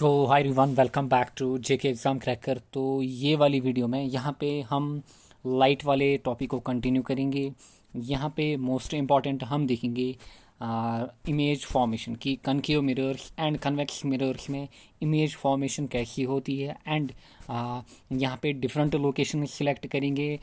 So hi everyone, welcome back to JK Exam Cracker. तो ये वाली वीडियो में यहाँ पे हम लाइट वाले टॉपिक को कंटिन्यू करेंगे। यहाँ पे मोस्ट इम्पॉर्टेंट हम देखेंगे इमेज फॉर्मेशन की, concave mirrors and convex mirrors में इमेज फॉर्मेशन कैसी होती है। एंड यहाँ पे डिफरेंट लोकेशन सिलेक्ट करेंगे।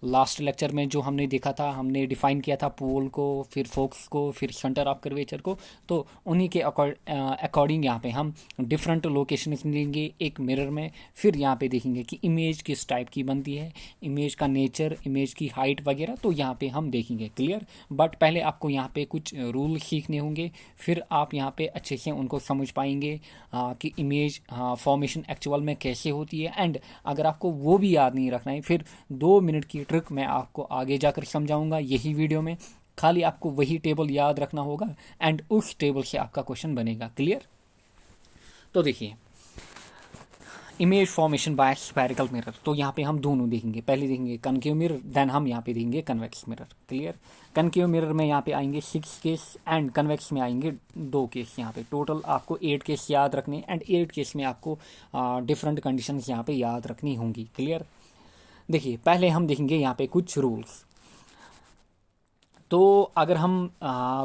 लास्ट लेक्चर में जो हमने देखा था, हमने डिफाइन किया था पोल को, फिर फोकस को, फिर सेंटर ऑफ कर्वेचर को। तो उन्हीं के अकॉर्डिंग यहाँ पे हम डिफरेंट लोकेशन लेंगे एक मिरर में। फिर यहाँ पे देखेंगे कि इमेज किस टाइप की बनती है, इमेज का नेचर, इमेज की हाइट वगैरह, तो यहाँ पे हम देखेंगे। क्लियर? बट पहले आपको यहाँ पे कुछ रूल सीखने होंगे, फिर आप यहाँ पे अच्छे से उनको समझ पाएंगे कि इमेज फॉर्मेशन एक्चुअल में कैसे होती है। एंड अगर आपको वो भी याद नहीं रखना है, फिर 2 मिनट की ट्रिक मैं आपको आगे जाकर समझाऊंगा यही वीडियो में। खाली आपको वही टेबल याद रखना होगा एंड उस टेबल से आपका क्वेश्चन बनेगा। क्लियर? तो देखिए, image formation by spherical mirror, तो यहाँ पे हम दोनों देखेंगे। पहले देखेंगे कनकेव मिरर, देन हम यहाँ पे देखेंगे convex mirror. Clear? Concave mirror में यहाँ पे आएंगे 6 केस एंड कन्वेक्स में आएंगे 2 केस। यहाँ पे टोटल आपको 8 केस याद रखने एंड 8 केस में आपको डिफरेंट कंडीशंस यहाँ पे याद रखनी होंगी। क्लियर? देखिए, पहले हम देखेंगे यहाँ पे कुछ रूल्स। तो अगर हम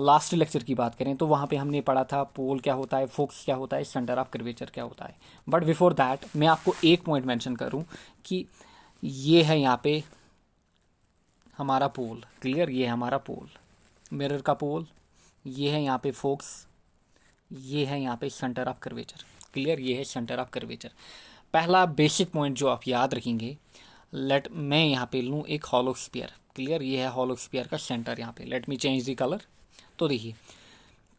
लास्ट लेक्चर की बात करें तो वहाँ पे हमने पढ़ा था पोल क्या होता है, फोकस क्या होता है, सेंटर ऑफ कर्वेचर क्या होता है। बट बिफोर दैट मैं आपको एक पॉइंट मेंशन करूँ कि ये है यहाँ पे हमारा पोल। क्लियर? ये है हमारा पोल, मिरर का पोल। ये है यहाँ पे फोकस, ये है यहाँ पे सेंटर ऑफ कर्वेचर। क्लियर? ये है सेंटर ऑफ कर्वेचर। पहला बेसिक पॉइंट जो आप याद रखेंगे, लेट मैं यहाँ पे लूँ एक हॉलो स्फीयर। क्लियर? ये है हॉलो स्फीयर का सेंटर। यहाँ पे let me change the colour. तो देखिए,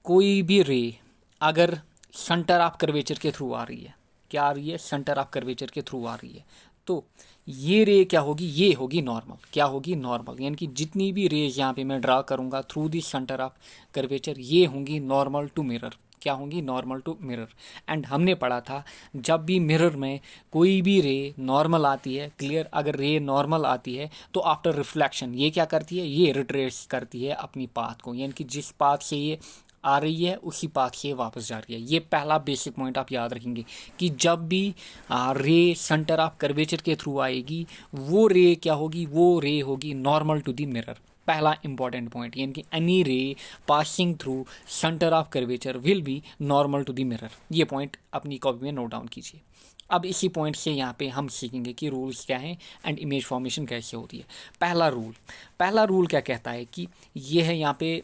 कोई भी रे अगर सेंटर ऑफ कर्वेचर के थ्रू आ रही है, क्या आ रही है? सेंटर ऑफ कर्वेचर के थ्रू आ रही है, तो ये रे क्या होगी? ये होगी नॉर्मल। क्या होगी? नॉर्मल। यानी कि जितनी भी रेज यहाँ पे मैं ड्रा करूँगा through the centre of curvature, ये होंगी नॉर्मल टू मिरर। क्या होंगी? Normal to mirror. एंड हमने पढ़ा था जब भी मिरर में कोई भी रे नॉर्मल आती है, क्लियर, अगर रे नॉर्मल आती है तो आफ्टर रिफ्लेक्शन ये क्या करती है? ये रिट्रेस करती है अपनी पाथ को, यानी कि जिस पाथ से ये आ रही है उसी पाथ से वापस जा रही है। ये पहला बेसिक पॉइंट आप याद रखेंगे कि जब भी रे सेंटर ऑफ कर्वेचर के थ्रू आएगी, वो रे क्या होगी? वो रे होगी नॉर्मल टू द मिरर। पहला इंपॉर्टेंट पॉइंट, यानी कि any ray passing through centre of curvature will be normal to the mirror. ये पॉइंट अपनी कॉपी में नोट डाउन कीजिए। अब इसी पॉइंट से यहाँ पे हम सीखेंगे कि रूल्स क्या हैं एंड इमेज फॉर्मेशन कैसे होती है। पहला रूल क्या कहता है कि ये है यहाँ पे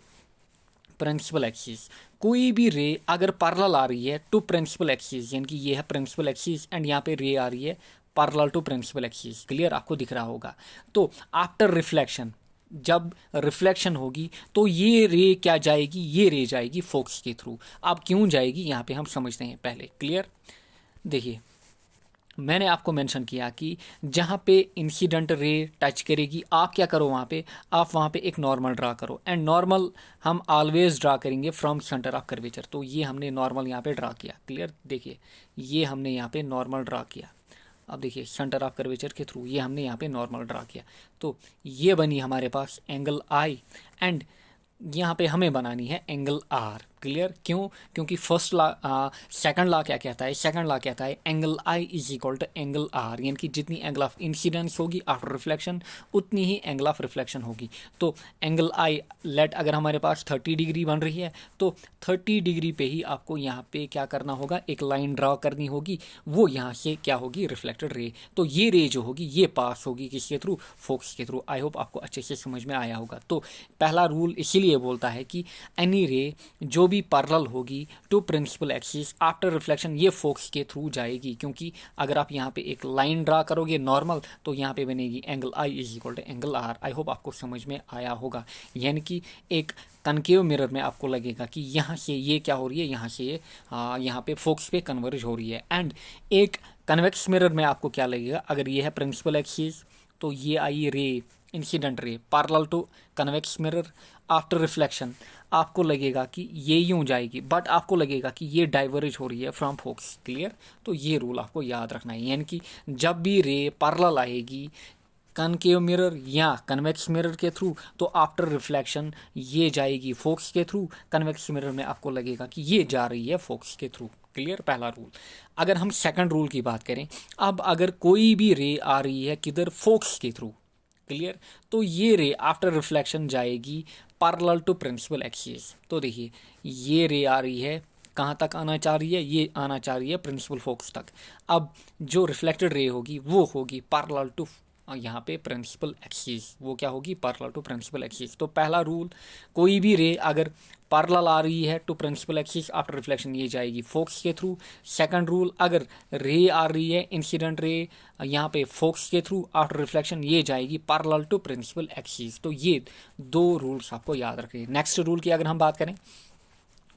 प्रिंसिपल एक्सिस। कोई भी रे अगर पैरेलल आ रही है टू प्रिंसिपल एक्सिस, यानी कि ये है प्रिंसिपल एक्सिस एंड यहाँ पे रे आ रही है parallel to principal axis. Clear? आपको दिख रहा होगा। तो आफ्टर रिफ्लेक्शन, जब रिफ्लेक्शन होगी तो ये रे क्या जाएगी? ये रे जाएगी फोकस के थ्रू। अब क्यों जाएगी यहाँ पे हम समझते हैं पहले। क्लियर? देखिए, मैंने आपको मेंशन किया कि जहाँ पे इंसिडेंट रे टच करेगी, आप क्या करो वहाँ पे? आप वहाँ पे एक नॉर्मल ड्रा करो। एंड नॉर्मल हम ऑलवेज ड्रा करेंगे फ्रॉम सेंटर ऑफ कर्वेचर। तो ये हमने नॉर्मल यहाँ पे ड्रा किया। क्लियर? देखिए, ये हमने यहाँ पे नॉर्मल ड्रा किया। अब देखिए, सेंटर ऑफ कर्वेचर के थ्रू ये हमने यहाँ पे नॉर्मल ड्रा किया। तो ये बनी हमारे पास एंगल आई एंड यहाँ पे हमें बनानी है एंगल आर। क्लियर? क्यों? क्योंकि सेकंड लॉ क्या कहता है? सेकंड लॉ कहता है angle I is equal to angle r, यानी कि जितनी एंगल ऑफ इंसिडेंस होगी आफ्टर रिफ्लेक्शन उतनी ही एंगल ऑफ रिफ्लेक्शन होगी। तो एंगल आई, लेट अगर हमारे पास 30 डिग्री बन रही है तो 30 डिग्री पे ही आपको यहाँ पे क्या करना होगा? एक लाइन ड्रा करनी होगी। वो यहाँ से क्या होगी? Reflected ray. तो ये रे जो होगी ये पास होगी किसके थ्रू? फोकस के थ्रू। आई होप आपको अच्छे से समझ में आया होगा। तो पहला रूल इसीलिए बोलता है कि एनी रे जो भी पैरेलल होगी to principal axis after reflection ये फोकस के थ्रू जाएगी। क्योंकि अगर आप यहाँ पे एक लाइन ड्रा करोगे नॉर्मल तो यहाँ पे बनेगी angle I is equal to angle r. I hope आपको समझ में आया होगा। यानी कि एक कनकेव मिरर में आपको लगेगा कि यहाँ से ये क्या हो रही है? यहाँ से ये यहाँ पे फोकस पे कन्वर्ज हो रही है। एंड एक कन्वेक्स मिरर में आपको क्या लगेगा? अगर ये है प्रिंसिपल एक्सिस तो ये आई ray, incident ray parallel to convex mirror after reflection, आपको लगेगा कि ये यूं जाएगी, बट आपको लगेगा कि ये डाइवर्ज हो रही है फ्रॉम फोकस। क्लियर? तो ये रूल आपको याद रखना है। यानी कि जब भी रे पैरेलल आएगी कनकेव मिरर या कन्वेक्स मिरर के थ्रू तो आफ्टर रिफ्लेक्शन ये जाएगी फोकस के थ्रू। कन्वेक्स मिरर में आपको लगेगा कि ये जा रही है फोकस के थ्रू। क्लियर, पहला रूल। अगर हम सेकंड रूल की बात करें, अब अगर कोई भी रे आ रही है किधर, फोक्स के थ्रू, क्लियर, तो ये रे आफ्टर रिफ्लेक्शन जाएगी पैरेलल टू प्रिंसिपल एक्सिस। तो देखिए ये रे आ रही है, कहाँ तक आना चाह रही है, ये आना चाह रही है प्रिंसिपल फोक्स तक। अब जो रिफ्लेक्टेड रे होगी वो होगी पैरेलल टू यहाँ पे प्रिंसिपल एक्सिस, वो क्या होगी, पैरेलल टू प्रिंसिपल एक्सिस। तो पहला रूल, कोई भी रे अगर पैरेलल आ रही है to principal axis after reflection, ये जाएगी फोक्स के थ्रू। सेकंड रूल, अगर रे आ रही है इंसिडेंट रे यहाँ पे फोक्स के थ्रू आफ्टर रिफ्लेक्शन, ये जाएगी पैरेलल टू प्रिंसिपल एक्सिस। तो ये दो रूल्स आपको याद रखिए। नेक्स्ट रूल की अगर हम बात करें,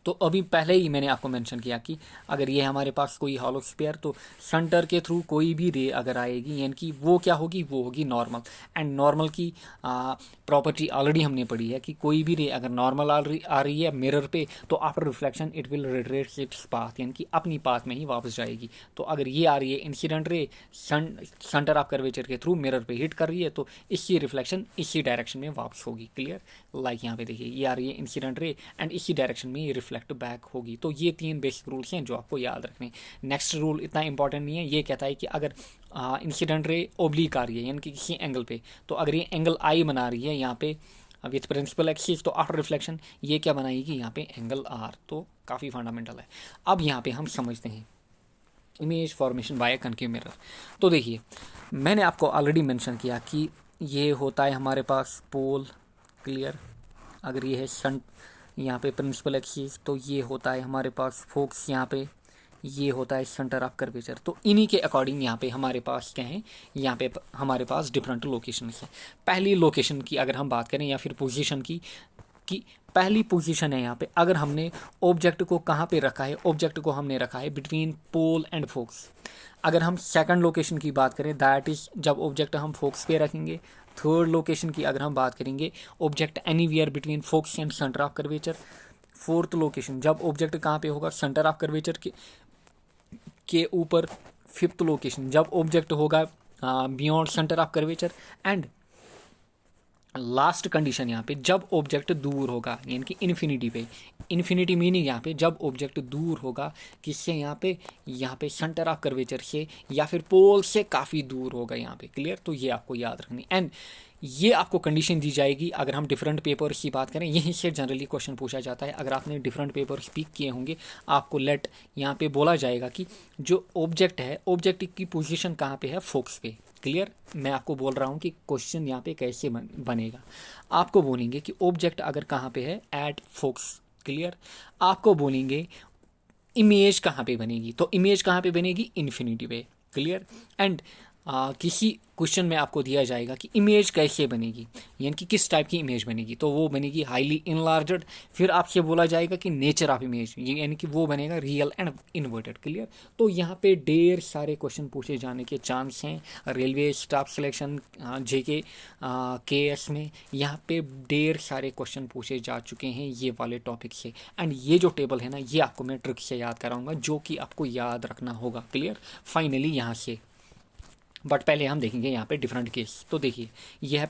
तो अभी पहले ही मैंने आपको मेंशन किया कि अगर ये हमारे पास कोई हॉलो स्फीयर, तो सेंटर के थ्रू कोई भी रे अगर आएगी, यानी कि वो क्या होगी, वो होगी नॉर्मल। एंड नॉर्मल की प्रॉपर्टी ऑलरेडी हमने पढ़ी है कि कोई भी रे अगर नॉर्मल आ रही है मिरर पे, तो after reflection it will retrace its path, यानी कि अपनी पाथ में ही वापस जाएगी। तो अगर ये आ रही है incident ray centre of curvature के थ्रू मिरर पे हिट कर रही है, तो इसकी रिफ्लेक्शन इसी डायरेक्शन में वापस होगी। क्लियर, लाइक यहाँ पे देखिए ये आ रही है इंसिडेंट रे एंड इसी डायरेक्शन में ये रिफ्लेक्ट बैक होगी। तो ये तीन बेसिक रूल्स हैं जो आपको याद रखने। नेक्स्ट रूल इतना इंपॉर्टेंट नहीं है, ये कहता है कि अगर इंसिडेंट रे ओब्लिक आ रही है यानी कि किसी एंगल पे, तो अगर ये एंगल आई बना रही है यहाँ पे विथ प्रिंसिपल एक्सिस, तो आफ्टर रिफ्लेक्शन ये क्या बनाएगी, यहाँ पे एंगल आर। तो काफ़ी फंडामेंटल है। अब यहाँ पे हम समझते हैं image formation by concave mirror. तो देखिए मैंने आपको ऑलरेडी मेंशन किया कि ये होता है हमारे पास पोल, क्लियर, अगर ये है शंट यहाँ पे प्रिंसिपल एक्सिस, तो ये होता है हमारे पास फोक्स, यहाँ पे ये होता है सेंटर ऑफ कर्वेचर। तो इन्हीं के अकॉर्डिंग यहाँ पे हमारे पास क्या है, यहाँ पे हमारे पास डिफरेंट लोकेशन है। पहली लोकेशन की अगर हम बात करें या फिर पोजीशन की, कि पहली पोजीशन है यहाँ पे, अगर हमने ऑब्जेक्ट को कहाँ पे रखा है, ऑब्जेक्ट को हमने रखा है बिटवीन पोल एंड फोक्स। अगर हम सेकंड लोकेशन की बात करें, दैट इज जब ऑब्जेक्ट हम फोक्स पे रखेंगे। थर्ड लोकेशन की अगर हम बात करेंगे, object anywhere between focus and centre of curvature. Fourth location, जब ऑब्जेक्ट कहाँ पे होगा, सेंटर ऑफ कर्वेचर के ऊपर। फिफ्थ लोकेशन, जब ऑब्जेक्ट होगा beyond centre of curvature. And last condition यहाँ पे जब ऑब्जेक्ट दूर होगा, यानी कि इन्फिनिटी पे। इन्फिनिटी मीनिंग यहाँ पे जब ऑब्जेक्ट दूर होगा किससे, यहाँ पे सेंटर ऑफ कर्वेचर से या फिर पोल से काफ़ी दूर होगा यहाँ पे। क्लियर, तो ये आपको याद रखनी। एंड ये आपको कंडीशन दी जाएगी अगर हम डिफरेंट पेपर्स की बात करें। यहीं से जनरली क्वेश्चन पूछा जाता है, अगर आपने डिफरेंट पेपर स्पीक किए होंगे, आपको लेट यहाँ पे बोला जाएगा कि जो ऑब्जेक्ट है, ऑब्जेक्ट की पोजीशन कहाँ पे है, फोक्स पे। क्लियर, मैं आपको बोल रहा हूँ कि क्वेश्चन यहाँ पे कैसे बनेगा। आपको बोलेंगे कि ऑब्जेक्ट अगर कहाँ पे है, एट फोक्स। क्लियर, आपको बोलेंगे इमेज कहाँ पे बनेगी, तो इमेज कहाँ पे बनेगी, इन्फिनिटी पे। क्लियर, एंड किसी क्वेश्चन में आपको दिया जाएगा कि इमेज कैसे बनेगी, यानी कि किस टाइप की इमेज बनेगी, तो वो बनेगी हाईली इनलार्जड। फिर आपसे बोला जाएगा कि नेचर ऑफ इमेज, यानी कि वो बनेगा रियल एंड इन्वर्टेड। क्लियर, तो यहाँ पे ढेर सारे क्वेश्चन पूछे जाने के चांस हैं। रेलवे स्टाफ सिलेक्शन जेके केएस में यहाँ पे ढेर सारे क्वेश्चन पूछे जा चुके हैं ये वाले टॉपिक से। एंड ये जो टेबल है ना, ये आपको मैं ट्रिक से याद कराऊंगा जो कि आपको याद रखना होगा। क्लियर, फाइनली यहाँ से, बट पहले हम देखेंगे यहाँ पे डिफरेंट केस। तो देखिए यह है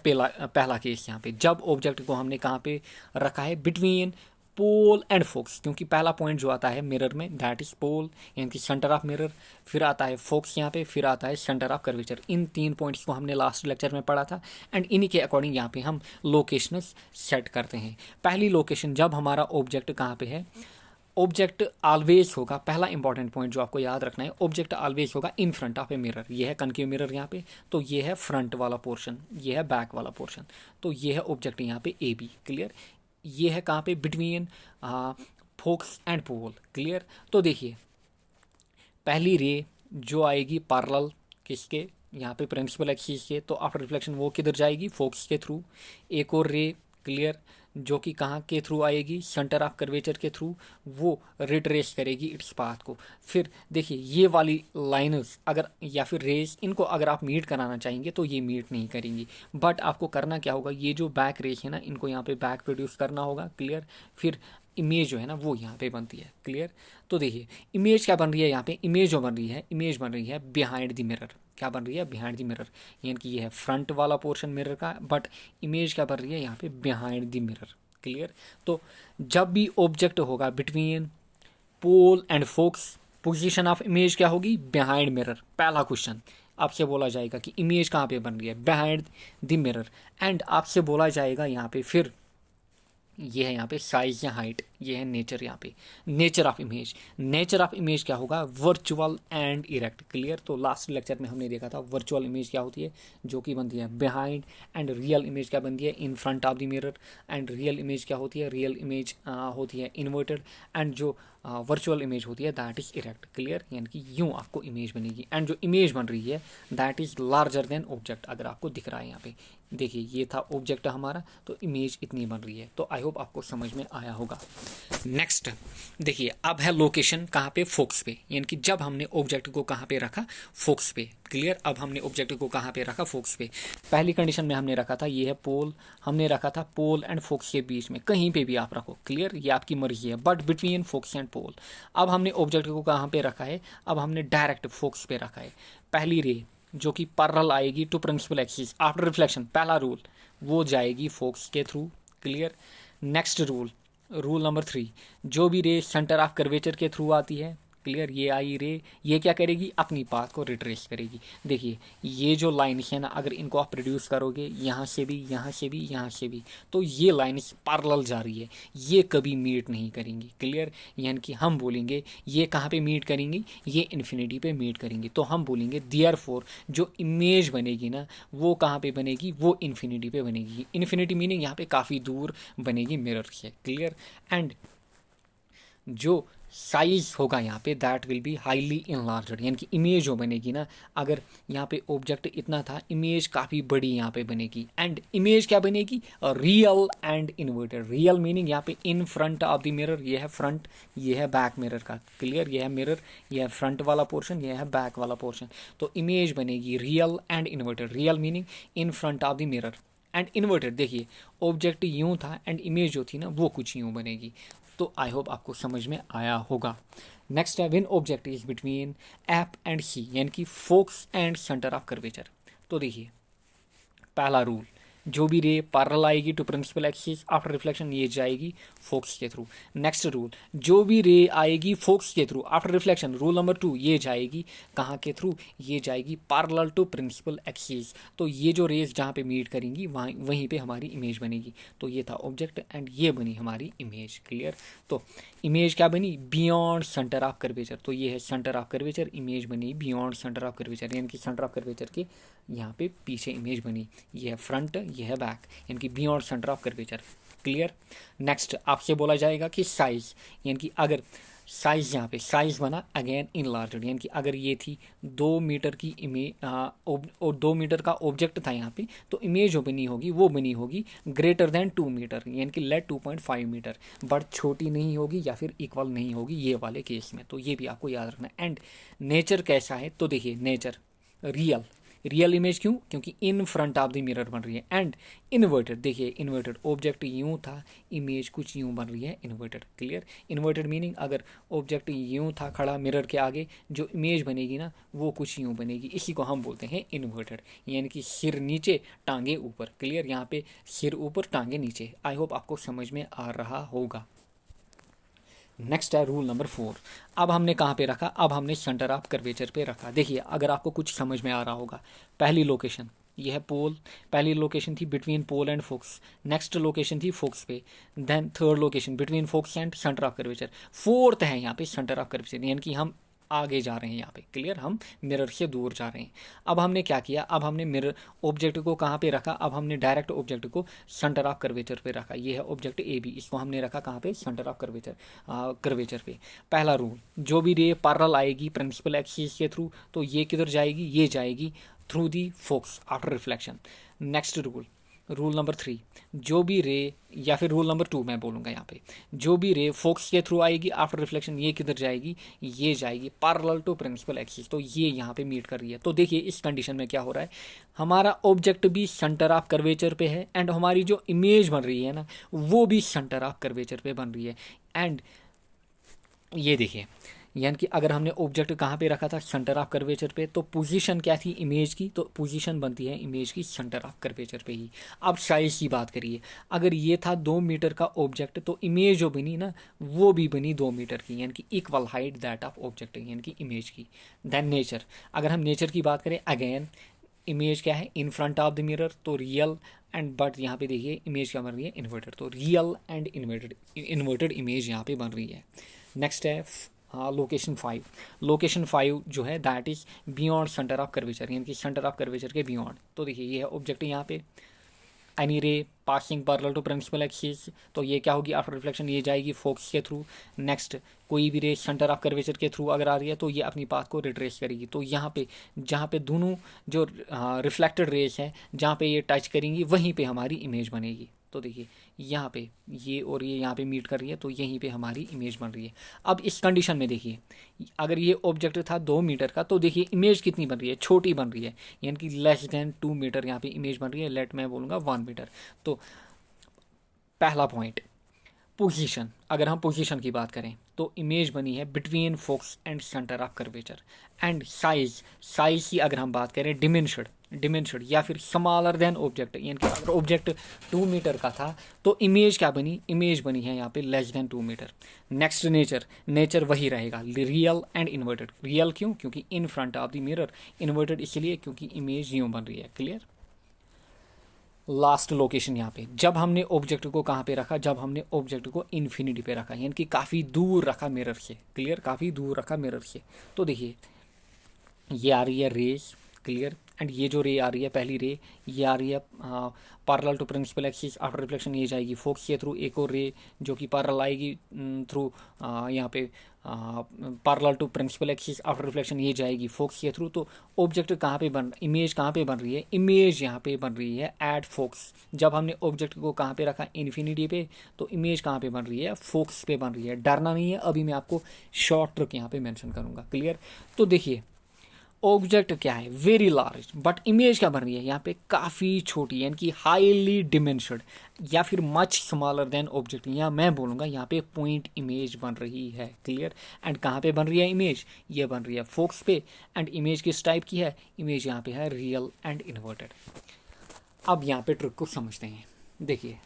पहला केस, यहाँ पे जब ऑब्जेक्ट को हमने कहाँ पे रखा है, बिटवीन पोल एंड फोक्स, क्योंकि पहला पॉइंट जो आता है मिरर में दैट इज पोल, यानी कि सेंटर ऑफ मिरर, फिर आता है फोक्स यहाँ पे, फिर आता है सेंटर ऑफ कर्वेचर। इन तीन पॉइंट्स को हमने लास्ट लेक्चर में पढ़ा था। एंड इन्हीं के अकॉर्डिंग यहाँ पे हम लोकेशन सेट करते हैं। पहली लोकेशन, जब हमारा ऑब्जेक्ट कहाँ पे है, ऑब्जेक्ट ऑलवेज होगा, पहला इंपॉर्टेंट पॉइंट जो आपको याद रखना है, ऑब्जेक्ट ऑलवेज होगा इन फ्रंट ऑफ ए मिरर। ये है कनकेव मिरर यहाँ पे, तो ये है फ्रंट वाला पोर्शन, ये है बैक वाला पोर्शन, तो ये है ऑब्जेक्ट यहाँ पे ए बी। क्लियर, ये है कहाँ पे, between focus and pole. Clear, तो देखिए पहली रे जो आएगी पैरेलल किसके, यहाँ पे प्रिंसिपल एक्सिस के, तो आफ्टर रिफ्लेक्शन वो किधर जाएगी, फोक्स के थ्रू। एक और रे, क्लियर, जो कि कहाँ के थ्रू आएगी, सेंटर ऑफ कर्वेचर के थ्रू, वो रिट्रेस करेगी इट्स पाथ को। फिर देखिए ये वाली लाइन्स अगर या फिर रेस, इनको अगर आप मीट कराना चाहेंगे तो ये मीट नहीं करेंगी, बट आपको करना क्या होगा, ये जो बैक रेस है ना, इनको यहाँ पे बैक प्रोड्यूस करना होगा। क्लियर, फिर इमेज जो है ना वो यहाँ पे बनती है। क्लियर, तो देखिए इमेज क्या बन रही है यहाँ पे, इमेज जो बन रही है, इमेज बन रही है बिहाइंड द मिरर। क्या बन रही है, बिहाइंड द मिरर, यानी कि ये है फ्रंट वाला पोर्शन मिरर का, बट इमेज क्या बन रही है यहाँ पे, बिहाइंड द मिरर। क्लियर, तो जब भी ऑब्जेक्ट होगा between pole and focus, position of image क्या होगी, बिहाइंड मिरर। पहला क्वेश्चन आपसे बोला जाएगा कि इमेज कहाँ पे बन रही है, बिहाइंड द मिरर। एंड आपसे बोला जाएगा यहाँ पे फिर ये है यहाँ पे साइज या हाइट, ये है नेचर। यहाँ पे nature of image, nature of image क्या होगा, वर्चुअल एंड इरेक्ट। क्लियर। तो लास्ट लेक्चर में हमने देखा था वर्चुअल इमेज क्या होती है, जो कि बनती है बिहाइंड, एंड रियल इमेज क्या बनती है, इन front of the mirror. And real image क्या होती है, रियल इमेज होती है इन्वर्टेड, एंड जो वर्चुअल इमेज होती है दैट इज इरेक्ट। क्लियर। यानी कि यूँ आपको इमेज बनेगी, एंड जो इमेज बन रही है that is larger than object. अगर आपको दिख रहा है यहाँ पे देखिए ये था ऑब्जेक्ट हमारा, तो इमेज इतनी बन रही है। तो आई होप आपको समझ में आया होगा। नेक्स्ट देखिए, अब है लोकेशन कहाँ पे, फोकस पे। यानी कि जब हमने ऑब्जेक्ट को कहाँ पे रखा, फोकस पे। क्लियर। अब हमने ऑब्जेक्ट को कहाँ पे रखा, फोकस पे। पहली कंडीशन में हमने रखा था ये है पोल, हमने रखा था पोल एंड फोकस के बीच में, कहीं पे भी आप रखो। क्लियर। ये आपकी मर्जी है, but between focus and pole. अब हमने ऑब्जेक्ट को कहाँ पे रखा है, अब हमने डायरेक्ट फोकस पे रखा है। पहली रे जो कि पैरेलल आएगी to principal axis after reflection, पहला रूल वो जाएगी फोकस के through. Clear. Next rule, rule number 3, जो भी रे सेंटर ऑफ कर्वेचर के थ्रू आती है, क्लियर, ये आई रे, ये क्या करेगी, अपनी पाथ को रिट्रेस करेगी। देखिए ये जो लाइन्स है ना, अगर इनको आप प्रोड्यूस करोगे यहाँ से भी, यहाँ से भी, यहाँ से भी, तो ये लाइन्स पैरेलल जा रही है, ये कभी मीट नहीं करेंगी। क्लियर। यानी कि हम बोलेंगे ये कहाँ पे मीट करेंगी, ये इन्फिनिटी पे मीट करेंगी। तो हम बोलेंगे देयरफॉर जो इमेज बनेगी ना वो कहाँ पे बनेगी, वो इन्फिनिटी पे बनेगी। इन्फिनिटी मीनिंग यहाँ पे काफ़ी दूर बनेगी मिरर से। क्लियर। एंड जो साइज होगा यहाँ पे दैट विल बी हाईली इनलार्जड। यानी कि इमेज जो बनेगी ना, अगर यहाँ पे ऑब्जेक्ट इतना था, इमेज काफ़ी बड़ी यहाँ पे बनेगी। एंड इमेज क्या बनेगी, real and inverted. Real meaning यहाँ पे इन फ्रंट ऑफ द मिरर, ये है फ्रंट, ये है बैक मिरर का। क्लियर। ये है मिरर, ये है फ्रंट वाला पोर्शन, ये है बैक वाला पोर्शन। तो इमेज बनेगी real and inverted. Real meaning in front of the mirror, and inverted देखिए ऑब्जेक्ट यूँ था एंड इमेज जो थी ना वो कुछ यूँ बनेगी। तो आई होप आपको समझ में आया होगा। नेक्स्ट है when object is between F and C, यानी कि focus and centre of curvature. तो देखिए पहला रूल, जो भी रे पैरेलल आएगी to principal axis after reflection ये जाएगी फोकस के थ्रू। नेक्स्ट रूल, जो भी रे आएगी फोकस के through after reflection, rule number 2, ये जाएगी कहाँ के थ्रू, ये जाएगी पैरेलल टू प्रिंसिपल एक्सिस। तो ये जो रेज जहाँ पे मीट करेंगी वहीं पे हमारी इमेज बनेगी। तो ये था ऑब्जेक्ट एंड ये बनी हमारी इमेज। क्लियर। तो इमेज क्या बनी, बियॉन्ड सेंटर ऑफ कर्वेचर। तो ये है सेंटर ऑफ कर्वेचर, इमेज बनी बियॉन्ड सेंटर ऑफ कर्वेचर, यानी कि सेंटर ऑफ कर्वेचर के यहाँ पे पीछे इमेज बनी। ये है फ्रंट, ये है बैक, यानी कि beyond centre of curvature. Clear. Next आपसे बोला जाएगा कि साइज, यानी कि अगर साइज यहाँ पे साइज बना अगेन इन लार्जर, यानी कि अगर ये थी 2 मीटर की इमेज और 2 मीटर का ऑब्जेक्ट था यहाँ पे, तो इमेज जो बनी होगी वो बनी होगी ग्रेटर देन 2 मीटर, यानी कि लेट 2.5 मीटर, बट छोटी नहीं होगी या फिर इक्वल नहीं होगी ये वाले केस में। तो ये भी आपको याद रखना है। एंड नेचर कैसा है, तो देखिए नेचर रियल, रियल इमेज क्यों, क्योंकि in front of the mirror बन रही है। एंड इन्वर्टेड, देखिए इन्वर्टेड ऑब्जेक्ट यूं था, इमेज कुछ यूं बन रही है इन्वर्टेड। क्लियर। इन्वर्टेड मीनिंग अगर ऑब्जेक्ट यूं था खड़ा मिरर के आगे, जो इमेज बनेगी ना वो कुछ यूं बनेगी, इसी को हम बोलते हैं इन्वर्टेड। यानी कि सिर नीचे टांगे ऊपर। क्लियर। यहाँ पे सिर ऊपर टांगे नीचे। आई होप आपको समझ में आ रहा होगा। नेक्स्ट है रूल नंबर 4। अब हमने कहाँ पे रखा, अब हमने सेंटर ऑफ कर्वेचर पे रखा। देखिए अगर आपको कुछ समझ में आ रहा होगा, पहली लोकेशन ये है पोल, पहली लोकेशन थी between pole and focus, next location थी फोकस पे, then third location between focus and centre of curvature, fourth है यहाँ पे सेंटर ऑफ कर्वेचर, यानी कि हम आगे जा रहे हैं यहाँ पे। क्लियर। हम मिरर से दूर जा रहे हैं। अब हमने क्या किया, अब हमने मिरर ऑब्जेक्ट को कहाँ पे रखा, अब हमने डायरेक्ट ऑब्जेक्ट को सेंटर ऑफ कर्वेचर पे रखा। ये है ऑब्जेक्ट ए बी, इसको हमने रखा कहाँ पे, सेंटर ऑफ कर्वेचर कर्वेचर पे। पहला रूल, जो भी रे पैरेलल आएगी प्रिंसिपल एक्सिस के थ्रू, तो ये किधर जाएगी, ये जाएगी through the focus after reflection. Next rule, rule number 3, जो भी रे, या फिर रूल नंबर 2 मैं बोलूँगा यहाँ पे, जो भी रे फोकस के थ्रू आएगी आफ्टर रिफ्लेक्शन, ये किधर जाएगी, ये जाएगी पैरेलल टू प्रिंसिपल एक्सिस। तो ये यहाँ पे मीट कर रही है। तो देखिए इस कंडीशन में क्या हो रहा है, हमारा ऑब्जेक्ट भी सेंटर ऑफ कर्वेचर पे है, एंड हमारी जो इमेज बन रही है ना वो भी सेंटर ऑफ कर्वेचर पे बन रही है। एंड ये देखिए यानी कि अगर हमने ऑब्जेक्ट कहाँ पे रखा था, सेंटर ऑफ कर्वेचर पे, तो पोजीशन क्या थी इमेज की, तो पोजीशन बनती है इमेज की सेंटर ऑफ कर्वेचर पे ही। अब साइज की बात करिए, अगर ये था 2 मीटर का ऑब्जेक्ट, तो इमेज जो बनी ना वो भी बनी 2 मीटर की, यानी कि equal height that of object, यानी कि इमेज की। देन नेचर, अगर हम नेचर की बात करें, अगेन इमेज क्या है इन फ्रंट ऑफ द मिरर, तो रियल एंड, बट यहाँ पे देखिए इमेज क्या बन रही है, इन्वर्टेड, तो रियल एंड इन्वर्टेड इमेज यहाँ पे बन रही है। नेक्स्ट है लोकेशन 5। लोकेशन 5 जो है that is beyond centre of curvature, यानी कि सेंटर ऑफ कर्वेचर के बियॉन्ड। तो देखिए ये है ऑब्जेक्ट यहाँ पे, any ray passing parallel to principal axis, तो ये क्या होगी आफ्टर रिफ्लेक्शन, ये जाएगी फोकस के थ्रू। नेक्स्ट कोई भी रे सेंटर ऑफ कर्वेचर के थ्रू अगर आ रही है तो ये अपनी पाथ को रिट्रेस करेगी, तो यहाँ पे जहाँ पे दोनों जो रिफ्लेक्टेड रेस है जहाँ पे ये टच करेंगी वहीं पे हमारी इमेज बनेगी। तो देखिए यहाँ पे ये और ये यहाँ पे मीट कर रही है, तो यहीं पे हमारी इमेज बन रही है। अब इस कंडीशन में देखिए, अगर ये ऑब्जेक्ट था 2 मीटर का, तो देखिए इमेज कितनी बन रही है, छोटी बन रही है, यानी कि लेस देन 2 मीटर यहाँ पे इमेज बन रही है। लेट मैं बोलूँगा 1 मीटर। तो पहला पॉइंट पोजीशन, अगर हम पोजीशन की बात करें तो इमेज बनी है between focus and centre of curvature. And size, size की अगर हम बात करें डिमेंशड या फिर स्मॉलर देन ऑब्जेक्ट, यानी कि अगर ऑब्जेक्ट 2 मीटर का था तो इमेज क्या बनी, इमेज बनी है यहाँ पे less than 2 metre. Next nature, nature वही रहेगा रियल एंड इन्वर्टेड। रियल क्यों, क्योंकि in front of the mirror, inverted इसलिए क्योंकि इमेज यूँ बन रही है। क्लियर। लास्ट लोकेशन यहाँ पे, जब हमने ऑब्जेक्ट को कहाँ पे रखा, जब हमने ऑब्जेक्ट को इन्फिनिटी पे रखा, यानी कि काफ़ी दूर रखा मिरर से। क्लियर, काफ़ी दूर रखा मिरर से। तो देखिए ये आ रही है रेज, क्लियर, एंड ये जो रे आ रही है पहली रे, ये आ रही है parallel to principal axis, after reflection ये जाएगी फोकस के थ्रू। एक और रे जो कि पैरेलल आएगी थ्रू यहाँ पे parallel to principal axis, after reflection ये जाएगी फोकस के थ्रू। तो ऑब्जेक्ट कहाँ पे बन, इमेज कहाँ पे बन रही है, इमेज यहाँ पे बन रही है एट फोकस। जब हमने ऑब्जेक्ट को कहाँ पे रखा, इन्फिनिटी पे, तो इमेज कहाँ पे बन रही है, फोकस पे बन रही है। डरना नहीं है, अभी मैं आपको शॉर्ट ट्रिक यहाँ पे मेंशन करूँगा। क्लियर। तो देखिए ऑब्जेक्ट क्या है, वेरी लार्ज, बट इमेज क्या बन रही है यहाँ पे, काफ़ी छोटी, यानी कि हाईली डिमेंशनड या फिर मच स्मॉलर देन ऑब्जेक्ट, या मैं बोलूँगा यहाँ पे पॉइंट इमेज बन रही है। क्लियर। एंड कहाँ पे बन रही है इमेज, ये बन रही है फोकस पे। एंड इमेज किस टाइप की है, इमेज यहाँ पे है रियल एंड इन्वर्टेड। अब यहाँ पे ट्रिक को समझते हैं। देखिए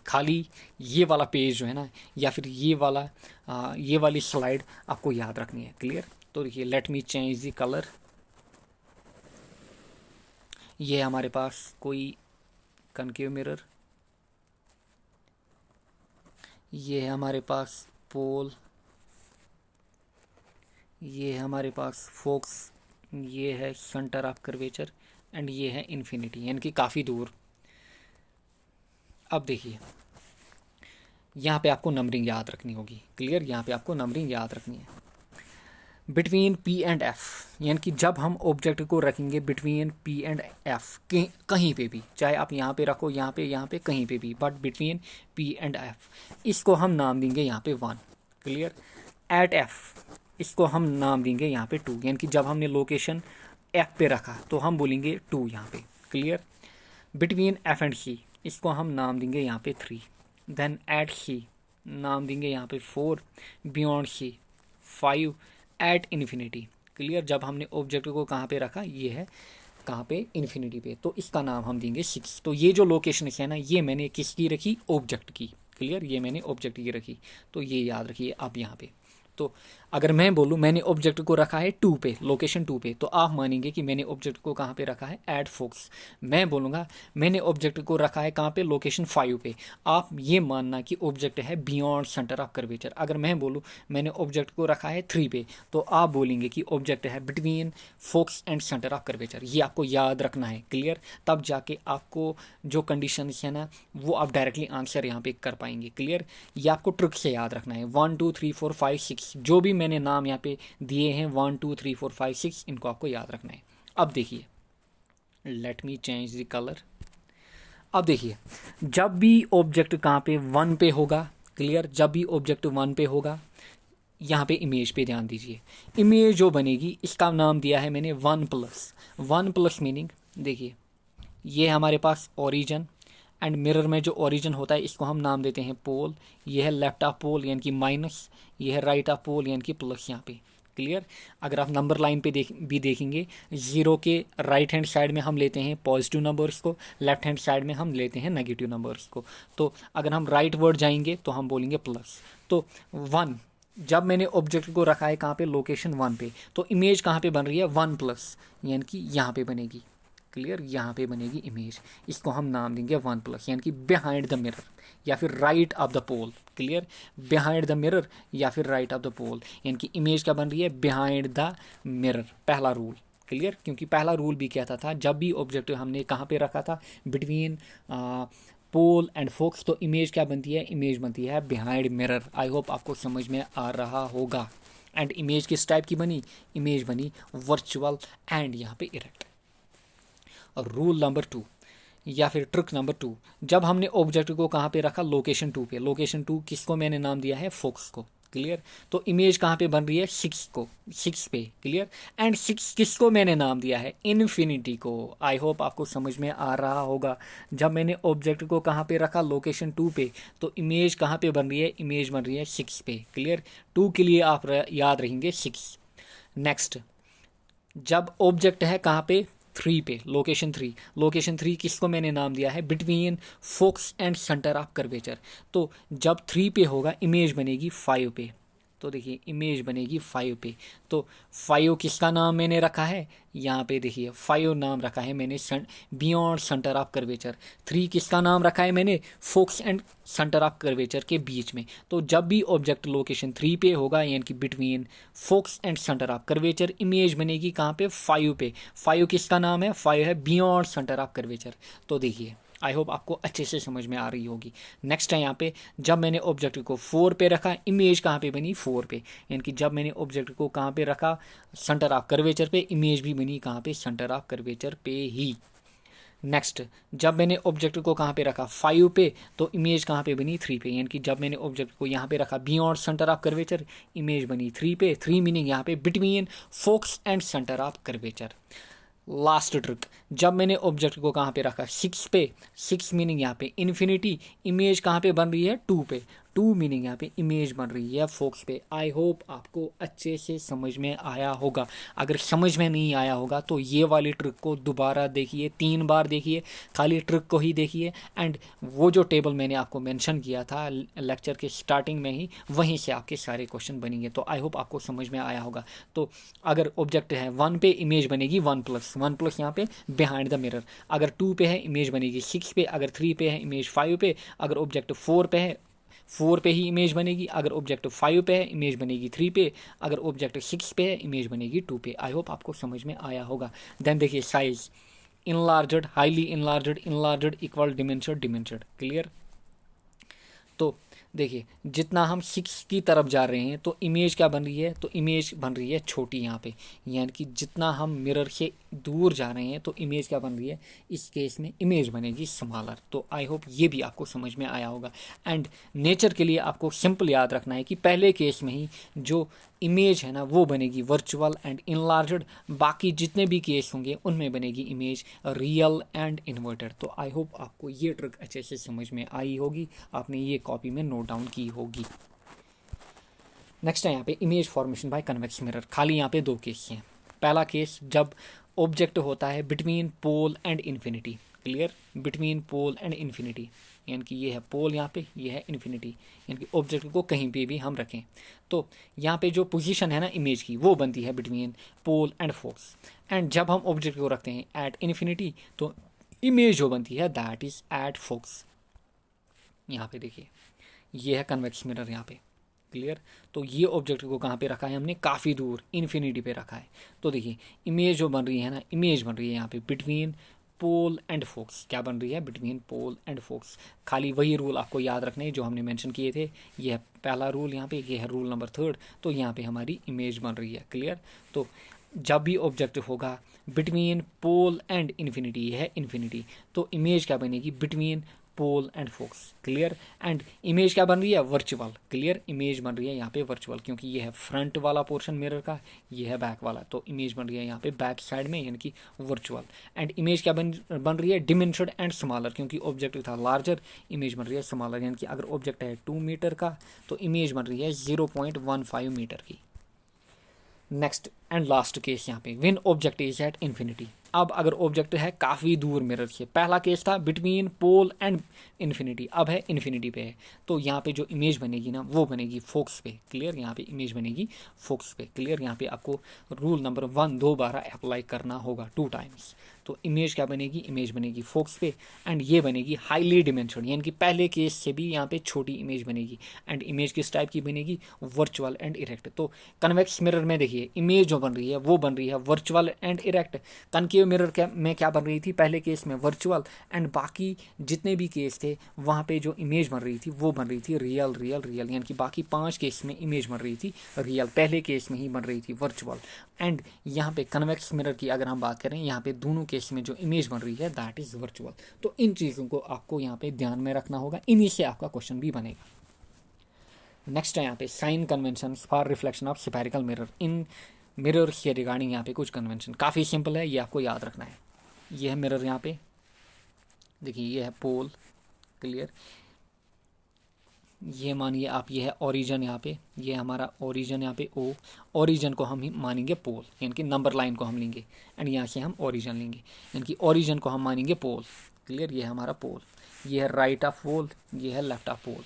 खाली ये वाला पेज जो है ना, या फिर ये वाली स्लाइड आपको याद रखनी है। क्लियर। तो देखिए let me change the colour. ये है हमारे पास कोई कनकेव मिरर, ये है हमारे पास पोल, ये है हमारे पास फोकस, ये है सेंटर ऑफ कर्वेचर, एंड ये है इन्फिनिटी, यानी कि काफ़ी दूर। अब देखिए यहाँ पे आपको नंबरिंग याद रखनी होगी। क्लियर। यहाँ पे आपको नंबरिंग याद रखनी है बिटवीन पी एंड एफ, यानी कि जब हम ऑब्जेक्ट को रखेंगे बिटवीन पी एंड एफ, कहीं पे भी, चाहे आप यहाँ पे रखो, यहाँ पे कहीं पे भी, but between P and F, इसको हम नाम देंगे यहाँ पे 1। क्लियर। एट एफ इसको हम नाम देंगे यहाँ पे 2, यानी कि जब हमने लोकेशन एफ पे रखा तो हम बोलेंगे 2 यहाँ पे। क्लियर। बिटवीन एफ एंड सी इसको हम नाम देंगे यहाँ पे 3। देन एट सी नाम देंगे यहाँ पे 4। Beyond C 5। At infinity. Clear. जब हमने ऑब्जेक्ट को कहाँ पे रखा, ये है कहाँ पे, इन्फिनिटी पे, तो इसका नाम हम देंगे 6। तो ये जो लोकेशन है ना, ये मैंने किसकी रखी, ऑब्जेक्ट की। क्लियर। ये मैंने ऑब्जेक्ट की रखी, तो ये याद रखिए आप यहाँ पे। तो अगर मैं बोलूँ मैंने ऑब्जेक्ट को रखा है 2 पे, लोकेशन 2 पे, तो आप मानेंगे कि मैंने ऑब्जेक्ट को कहाँ पे रखा है, एट फोकस। मैं बोलूँगा मैंने ऑब्जेक्ट को रखा है कहाँ पे, लोकेशन 5 पे, आप ये मानना कि ऑब्जेक्ट है बियॉन्ड सेंटर ऑफ कर्वेचर। अगर मैं बोलूँ मैंने ऑब्जेक्ट को रखा है 3 पे, तो आप बोलेंगे कि ऑब्जेक्ट है between focus and centre of curvature. ये आपको याद रखना है। क्लियर। तब जाके आपको जो कंडीशन है ना, वो आप डायरेक्टली आंसर यहाँ पे कर पाएंगे। क्लियर। ये आपको ट्रिक से याद रखना है। 1 2 3 4 5 6 जो भी मैंने नाम यहाँ पे दिए हैं, 1 2 3 4 5 6, इनको आपको याद रखना है। अब देखिए let me change the colour. अब देखिए जब भी ऑब्जेक्ट कहाँ पे 1 पे होगा, क्लियर, जब भी ऑब्जेक्ट 1 पे होगा, यहाँ पे इमेज पे ध्यान दीजिए। इमेज जो बनेगी इसका नाम दिया है मैंने 1+। 1+ मीनिंग देखिए ये हमारे पास ओरिजिन, एंड मिरर में जो ओरिजिन होता है इसको हम नाम देते हैं पोल। ये है लेफ्ट ऑफ पोल यानी कि माइनस, ये है राइट ऑफ पोल यानी कि प्लस यहाँ पे। क्लियर। अगर आप नंबर लाइन पे भी देखेंगे, जीरो के राइट हैंड साइड में हम लेते हैं पॉजिटिव नंबर्स को, लेफ्ट हैंड साइड में हम लेते हैं नेगेटिव नंबर्स को। तो अगर हम राइट वर्ड जाएंगे तो हम बोलेंगे प्लस। तो 1, जब मैंने ऑब्जेक्ट को रखा है कहाँ पे, लोकेशन 1 पे, तो इमेज कहाँ पे बन रही है, 1 प्लस, यानी कि यहाँ पे बनेगी। क्लियर, यहाँ पे बनेगी इमेज। इसको हम नाम देंगे 1 प्लस, यानी कि बिहाइंड द मिरर या फिर right of the pole. Clear, behind the mirror या फिर राइट ऑफ द पोल, यानी कि इमेज क्या बन रही है, बिहाइंड द मिरर। पहला रूल। क्लियर, क्योंकि पहला रूल भी कहता था जब भी ऑब्जेक्ट हमने कहाँ पे रखा था, बिटवीन पोल एंड फोक्स, तो इमेज क्या बनती है, इमेज बनती है बिहाइंड मिरर। आई होप आपको समझ में आ रहा होगा। एंड इमेज किस टाइप की बनी, इमेज बनी वर्चुअल एंड यहाँ पे इरेक्ट। और रूल नंबर 2 या फिर ट्रिक नंबर 2, जब हमने ऑब्जेक्ट को कहाँ पे रखा, लोकेशन 2 पे। लोकेशन 2 किसको मैंने नाम दिया है, फोक्स को। क्लियर, तो इमेज कहाँ पे बन रही है, 6 को, 6 पे। क्लियर, एंड 6 किसको मैंने नाम दिया है, इन्फिनिटी को। आई होप आपको समझ में आ रहा होगा। जब मैंने ऑब्जेक्ट को कहाँ पे रखा, लोकेशन 2 पे, तो इमेज कहाँ पे बन रही है, इमेज बन रही है 6 पे। क्लियर, 2 के लिए आप याद रहेंगे 6। नेक्स्ट, जब ऑब्जेक्ट है कहाँ पे, 3 पे, लोकेशन 3। लोकेशन 3 किसको मैंने नाम दिया है, between focus and centre of curvature. तो जब 3 पे होगा, इमेज बनेगी 5 पे। तो देखिए इमेज बनेगी 5 पे। तो 5 किसका नाम मैंने रखा है, यहाँ पे देखिए 5 नाम रखा है मैंने बियॉन्ड सेंटर ऑफ कर्वेचर। 3 किसका नाम रखा है मैंने, focus and centre of curvature के बीच में। तो जब भी ऑब्जेक्ट लोकेशन 3 पे होगा, यानी कि between focus and centre of curvature, image बनेगी कहाँ पे, 5 पे। 5 किसका नाम है, 5 है बियॉन्ड सेंटर ऑफ कर्वेचर। तो देखिए आई होप आपको अच्छे से समझ में आ रही होगी। नेक्स्ट है यहाँ पे, जब मैंने ऑब्जेक्ट को 4 पे रखा, इमेज कहाँ पे बनी, 4 पे। यानी कि जब मैंने ऑब्जेक्ट को कहाँ पे रखा, सेंटर ऑफ कर्वेचर पे, इमेज भी बनी कहाँ पे, सेंटर ऑफ कर्वेचर पे ही। नेक्स्ट, जब मैंने ऑब्जेक्ट को कहाँ पे रखा, 5 पे, तो इमेज कहाँ पे बनी, 3 पे। यानी कि जब मैंने ऑब्जेक्ट को यहाँ पे रखा beyond centre of curvature, image बनी 3 पे। 3 मीनिंग यहाँ पे between focus and centre of curvature. Last trick, जब मैंने ऑब्जेक्ट को कहाँ पे रखा, 6 पे, 6 मीनिंग यहाँ पे इन्फिनिटी, इमेज कहाँ पे बन रही है, 2 पे। 2 मीनिंग यहाँ पे इमेज बन रही है फोक्स पे। आई होप आपको अच्छे से समझ में आया होगा। अगर समझ में नहीं आया होगा तो ये वाली ट्रिक को दोबारा देखिए, 3 बार देखिए, खाली ट्रिक को ही देखिए। एंड वो जो टेबल मैंने आपको मेंशन किया था लेक्चर के स्टार्टिंग में ही, वहीं से आपके सारे क्वेश्चन बनेंगे। तो आई होप आपको समझ में आया होगा। तो अगर ऑब्जेक्ट है 1 पे, इमेज बनेगी 1 प्लस, 1 प्लस यहाँ पे बिहाइंड द मिरर। अगर 2 पे है, इमेज बनेगी 6 पे। अगर 3 पे है, इमेज 5 पे। अगर ऑब्जेक्ट 4 पे है, 4 पे ही इमेज बनेगी। अगर ऑब्जेक्ट 5 पे है, इमेज बनेगी 3 पे। अगर ऑब्जेक्ट 6 पे है, इमेज बनेगी 2 पे। आई होप आपको समझ में आया होगा। देन देखिए साइज, इनलार्जड, हाईली इनलार्जड, इनलार्जड इक्वल डिमेंशर्ड, डिमेंशर्ड। क्लियर। तो देखिए जितना हम 6 की तरफ जा रहे हैं तो इमेज क्या बन रही है, तो इमेज बन रही है छोटी यहाँ पे। यानी कि जितना हम मिरर से दूर जा रहे हैं तो इमेज क्या बन रही है, इस केस में इमेज बनेगी स्मॉलर। तो आई होप ये भी आपको समझ में आया होगा। एंड नेचर के लिए आपको सिंपल याद रखना है कि पहले केस में ही जो इमेज है ना वो बनेगी वर्चुअल एंड इनलार्जड, बाकी जितने भी केस होंगे उनमें बनेगी इमेज रियल एंड इन्वर्टेड। तो आई होप आपको ये ट्रिक अच्छे से समझ में आई होगी, आपने ये कॉपी में नोट डाउन की होगी। नेक्स्ट है यहाँ पे image formation by convex mirror. खाली यहाँ पे 2 केस हैं। पहला केस जब ऑब्जेक्ट होता है between pole and infinity. Clear, between pole and infinity, यानी कि ये है पोल यहाँ पे, ये है इन्फिनिटी। यानी कि ऑब्जेक्ट को कहीं पे भी हम रखें तो यहाँ पे जो पोजीशन है ना इमेज की, वो बनती है between pole and focus. And जब हम ऑब्जेक्ट को रखते हैं एट इन्फिनिटी तो इमेज जो बनती है दैट इज एट फोक्स। यहाँ पे देखिए ये है कन्वेक्स मिरर यहाँ पे। क्लियर, तो ये ऑब्जेक्ट को कहाँ पे रखा है हमने, काफ़ी दूर इन्फिनिटी पे रखा है। तो देखिए इमेज जो बन रही है ना, इमेज बन रही है यहाँ पे बिटवीन पोल एंड फोक्स। क्या बन रही है, बिटवीन पोल एंड फोक्स। खाली वही रूल आपको याद रखने जो हमने मेंशन किए थे। ये है पहला रूल यहाँ पे, ये है रूल नंबर 3। तो यहाँ पे हमारी इमेज बन रही है। क्लियर, तो जब भी ऑब्जेक्ट होगा बिटवीन पोल एंड इन्फिनिटी, ये है इन्फिनिटी, तो इमेज क्या बनेगी, between pole and focus, clear. And image क्या बन रही है, वर्चुअल, क्लियर। इमेज बन रही है यहाँ पे वर्चुअल, क्योंकि ये है फ्रंट वाला पोर्शन मिरर का, ये है बैक वाला, तो इमेज बन रही है यहाँ पे बैक साइड में, यानी कि वर्चुअल। एंड इमेज क्या बन रही है, डिमेंशड एंड स्मॉलर, क्योंकि ऑब्जेक्ट था लार्जर, इमेज बन रही है स्मॉलर, यानी कि अगर ऑब्जेक्ट है 2 मीटर का तो इमेज बन रही है 0.15 मीटर की। नेक्स्ट एंड लास्ट केस यहाँ पे, when object is at infinity. अब अगर ऑब्जेक्ट है काफ़ी दूर मिरर से, पहला केस था बिटवीन पोल एंड इन्फिनिटी, अब है इन्फिनिटी पे है, तो यहाँ पे जो इमेज बनेगी ना वो बनेगी फोकस पे, क्लियर। यहाँ पे इमेज बनेगी फोकस पे, क्लियर। यहाँ पे आपको रूल नंबर 1 दोबारा अप्लाई करना होगा 2 टाइम्स। तो इमेज क्या बनेगी, इमेज बनेगी फोकस पे, एंड ये बनेगी हाईली डिमेंशन, यानी कि पहले केस से भी यहाँ पे छोटी इमेज बनेगी। एंड इमेज किस टाइप की बनेगी, वर्चुअल एंड इरेक्ट। तो कन्वेक्स मिरर में देखिए इमेज जो बन रही है वो बन रही है virtual and erect. Concave mirror में क्या बन रही थी, पहले केस में वर्चुअल, एंड बाकी जितने भी केस थे वहाँ पे जो इमेज बन रही थी वो बन रही थी रियल रियल रियल, यानी कि बाकी 5 केस में इमेज बन रही थी रियल, पहले केस में ही बन रही थी वर्चुअल। एंड यहाँ पे कन्वेक्स मिरर की अगर हम बात करें, यहाँ पे दोनों केस में जो इमेज बन रही है दैट इज वर्चुअल। तो इन चीज़ों को आपको यहाँ पे ध्यान में रखना होगा, इन्हीं से आपका क्वेश्चन भी बनेगा। नेक्स्ट है यहाँ पे sign convention for reflection of spherical mirror. इन मिरर के रिगार्डिंग यहाँ पे कुछ कन्वेंशन काफ़ी सिंपल है, ये आपको याद रखना है। ये है मिरर, यहाँ पे देखिए ये है पोल, क्लियर। ये मानिए आप, ये है ओरिजिन, यहाँ पे ये हमारा ओरिजिन, यहाँ पे ओ, ओरिजिन को हम ही मानेंगे पोल, यानी कि नंबर लाइन को हम लेंगे, एंड यहाँ से हम ओरिजिन लेंगे, यानी कि ओरिजिन को हम मानेंगे पोल, क्लियर। ये है हमारा पोल, ये है राइट ऑफ पोल, ये है left of pole.